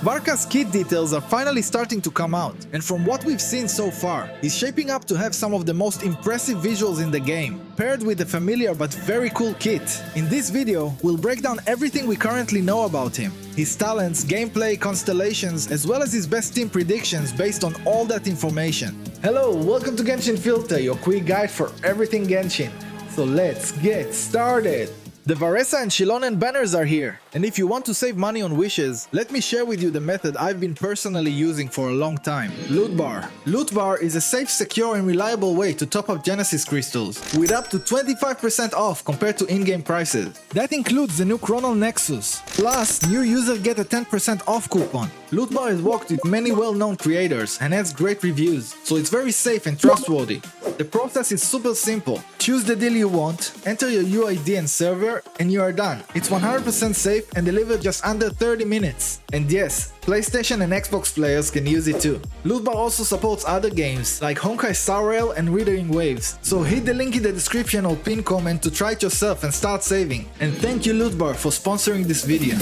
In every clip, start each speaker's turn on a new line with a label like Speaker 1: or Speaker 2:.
Speaker 1: VARKA's kit details are finally starting to come out, and from what we've seen so far, he's shaping up to have some of the most impressive visuals in the game, paired with a familiar but very cool kit. In this video, we'll break down everything we currently know about him, his talents, gameplay, constellations, as well as his best team predictions based on all that information. Hello, welcome to Genshin Filter, your quick guide for everything Genshin. So let's get started! The Varesa and Shilonen banners are here, and if you want to save money on wishes, let me share with you the method I've been personally using for a long time. Loot Bar. Loot Bar is a safe, secure and reliable way to top up Genesis crystals, with up to 25% off compared to in-game prices. That includes the new Chronal Nexus, plus new users get a 10% off coupon. Loot Bar has worked with many well-known creators and has great reviews, so it's very safe and trustworthy. The process is super simple. Choose the deal you want, enter your UID and server, and you are done. It's 100% safe and delivered just under 30 minutes. And yes, PlayStation and Xbox players can use it too. Loot Bar also supports other games like Honkai Star Rail and Withering Waves, so hit the link in the description or pin comment to try it yourself and start saving. And thank you Loot Bar for sponsoring this video.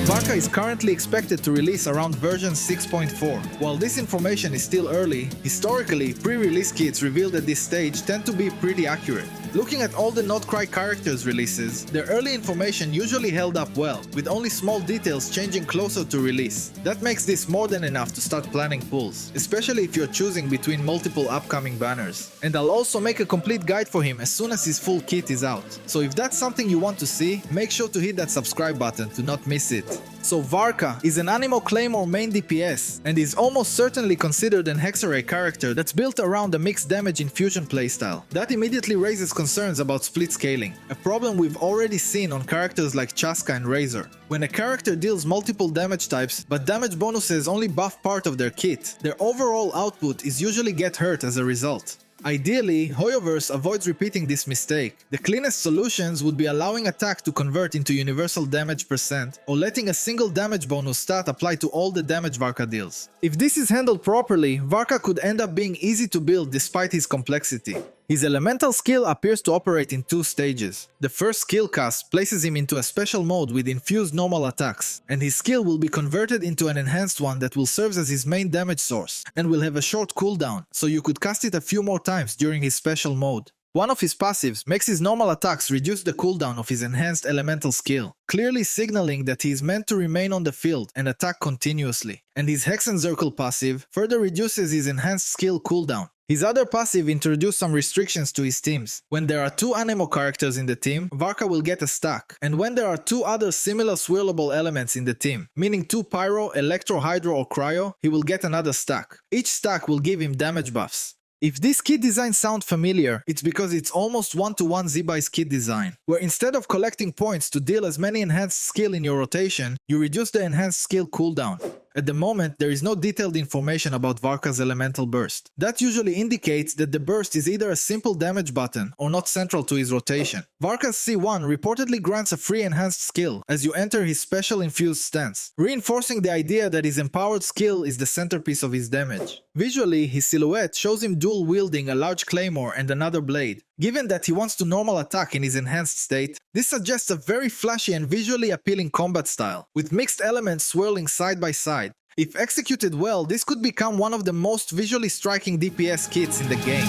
Speaker 1: VARKA is currently expected to release around version 6.4. While this information is still early, historically, pre-release kits revealed at this stage tend to be pretty accurate. Looking at all the Not Cry characters releases, their early information usually held up well, with only small details changing closer to release. That makes this more than enough to start planning pulls, especially if you're choosing between multiple upcoming banners. And I'll also make a complete guide for him as soon as his full kit is out. So if that's something you want to see, make sure to hit that subscribe button to not miss it. So VARKA is an Anemo claymore main DPS, and is almost certainly considered an Hexerei character that's built around a mixed damage infusion playstyle. That immediately raises concerns about split scaling, a problem we've already seen on characters like Chaska and Razor. When a character deals multiple damage types, but damage bonuses only buff part of their kit, their overall output is usually get hurt as a result. Ideally, Hoyoverse avoids repeating this mistake. The cleanest solutions would be allowing attack to convert into universal damage %, or letting a single damage bonus stat apply to all the damage VARKA deals. If this is handled properly, VARKA could end up being easy to build despite his complexity. His elemental skill appears to operate in two stages. The first skill cast places him into a special mode with infused normal attacks, and his skill will be converted into an enhanced one that will serve as his main damage source, and will have a short cooldown, so you could cast it a few more times during his special mode. One of his passives makes his normal attacks reduce the cooldown of his enhanced elemental skill, clearly signaling that he is meant to remain on the field and attack continuously. And his Hexencircle passive further reduces his enhanced skill cooldown. His other passive introduced some restrictions to his teams. When there are two Anemo characters in the team, VARKA will get a stack, and when there are two other similar swirlable elements in the team, meaning two Pyro, Electro, Hydro or Cryo, he will get another stack. Each stack will give him damage buffs. If this kit design sounds familiar, it's because it's almost one-to-one Zibai's kit design, where instead of collecting points to deal as many enhanced skill in your rotation, you reduce the enhanced skill cooldown. At the moment, there is no detailed information about VARKA's elemental burst. That usually indicates that the burst is either a simple damage button or not central to his rotation. VARKA's C1 reportedly grants a free enhanced skill as you enter his special infused stance, reinforcing the idea that his empowered skill is the centerpiece of his damage. Visually, his silhouette shows him dual wielding a large claymore and another blade. Given that he wants to normal attack in his enhanced state, this suggests a very flashy and visually appealing combat style, with mixed elements swirling side by side. If executed well, this could become one of the most visually striking DPS kits in the game.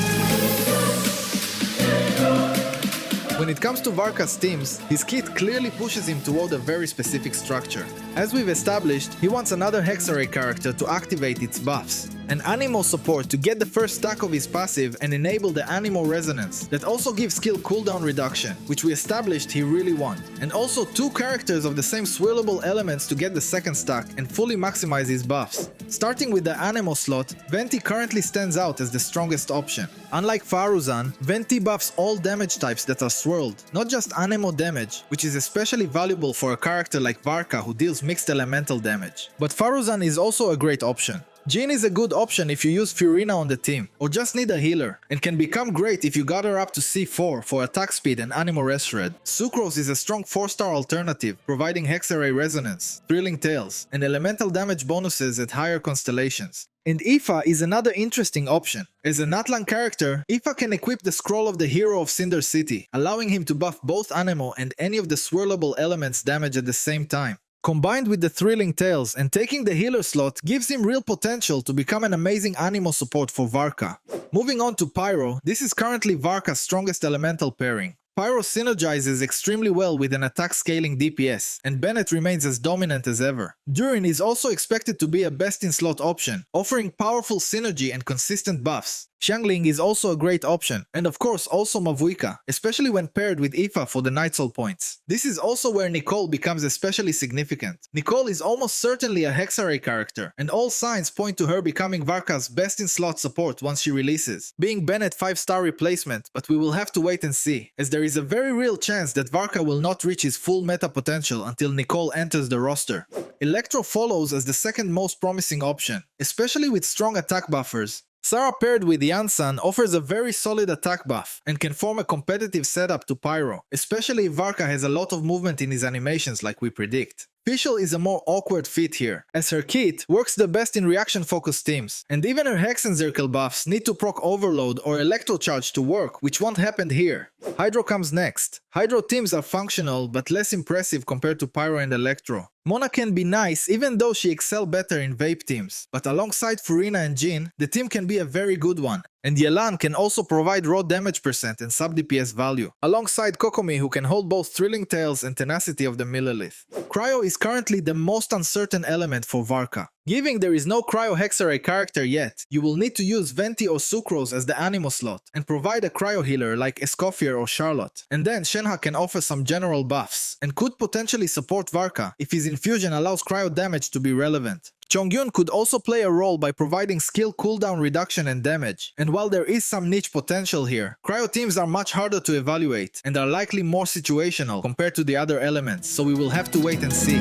Speaker 1: When it comes to VARKA's teams, his kit clearly pushes him toward a very specific structure. As we've established, he wants another Hexerei character to activate its buffs, an Anemo support to get the first stack of his passive and enable the Anemo resonance that also gives skill cooldown reduction, which we established he really wants, and also two characters of the same swirlable elements to get the second stack and fully maximize his buffs. Starting with the Anemo slot, Venti currently stands out as the strongest option. Unlike Faruzan, Venti buffs all damage types that are swirled, not just Anemo damage, which is especially valuable for a character like VARKA who deals mixed elemental damage. But Faruzan is also a great option. Jhin is a good option if you use Furina on the team, or just need a healer, and can become great if you got her up to C4 for attack speed and Anemo Res Shred. Sucrose is a strong 4-star alternative, providing Hexerei Resonance, Thrilling Tales, and elemental damage bonuses at higher constellations. And Aoife is another interesting option. As an Atlan character, Aoife can equip the Scroll of the Hero of Cinder City, allowing him to buff both Anemo and any of the swirlable elements damage at the same time. Combined with the thrilling tales and taking the healer slot gives him real potential to become an amazing Anemo support for VARKA. Moving on to Pyro, this is currently VARKA's strongest elemental pairing. Pyro synergizes extremely well with an attack scaling DPS, and Bennett remains as dominant as ever. Durin is also expected to be a best-in-slot option, offering powerful synergy and consistent buffs. Xiangling is also a great option, and of course also Mavuika, especially when paired with Aoife for the Night Soul points. This is also where Nicole becomes especially significant. Nicole is almost certainly a Hexerei character, and all signs point to her becoming VARKA's best-in-slot support once she releases, being Bennett 5-star replacement, but we will have to wait and see, as there is a very real chance that VARKA will not reach his full meta potential until Nicole enters the roster. Electro follows as the second most promising option, especially with strong attack buffers. Sarah paired with Yansan offers a very solid attack buff and can form a competitive setup to Pyro, especially if VARKA has a lot of movement in his animations like we predict. Fischl is a more awkward fit here, as her kit works the best in reaction-focused teams, and even her Hexenzirkel buffs need to proc Overload or Electro Charge to work, which won't happen here. Hydro comes next. Hydro teams are functional but less impressive compared to Pyro and Electro. Mona can be nice even though she excels better in vape teams, but alongside Furina and Jin, the team can be a very good one. And Yelan can also provide raw damage percent and sub DPS value, alongside Kokomi who can hold both Thrilling Tales and Tenacity of the Millilith. Cryo is currently the most uncertain element for VARKA. Given there is no Cryo Hexerei character yet, you will need to use Venti or Sucrose as the Anemo slot, and provide a Cryo healer like Escoffier or Charlotte. And then Shenhe can offer some general buffs, and could potentially support VARKA if his infusion allows Cryo damage to be relevant. Chongyun could also play a role by providing skill cooldown reduction and damage, and while there is some niche potential here, Cryo teams are much harder to evaluate, and are likely more situational compared to the other elements, so we will have to wait and see.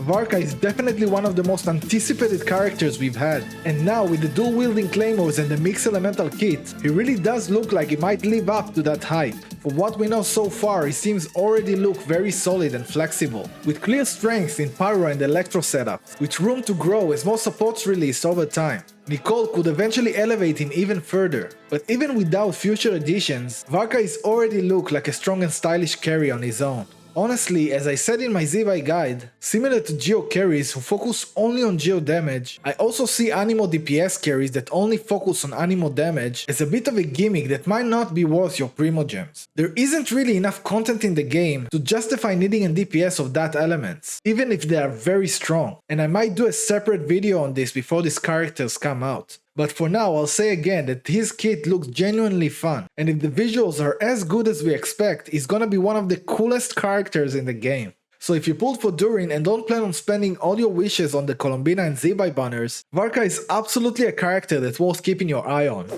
Speaker 1: VARKA is definitely one of the most anticipated characters we've had, and now with the dual-wielding claymores and the mixed elemental kit, he really does look like he might live up to that hype. For what we know so far, he seems already look very solid and flexible, with clear strengths in Pyro and Electro setups, with room to grow as more supports release over time. Nicole could eventually elevate him even further, but even without future additions, VARKA is already look like a strong and stylish carry on his own. Honestly, as I said in my Zibai guide, similar to Geo carries who focus only on Geo damage, I also see Anemo DPS carries that only focus on Anemo damage as a bit of a gimmick that might not be worth your Primogems. There isn't really enough content in the game to justify needing a DPS of that elements, even if they are very strong, and I might do a separate video on this before these characters come out. But for now, I'll say again that his kit looks genuinely fun, and if the visuals are as good as we expect, he's gonna be one of the coolest characters in the game. So if you pulled for Durin and don't plan on spending all your wishes on the Colombina and Zibai banners, VARKA is absolutely a character that's worth keeping your eye on.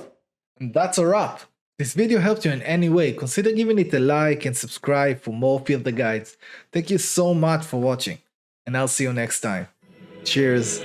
Speaker 1: And that's a wrap. If this video helped you in any way, consider giving it a like and subscribe for more Field the Guides. Thank you so much for watching, and I'll see you next time. Cheers.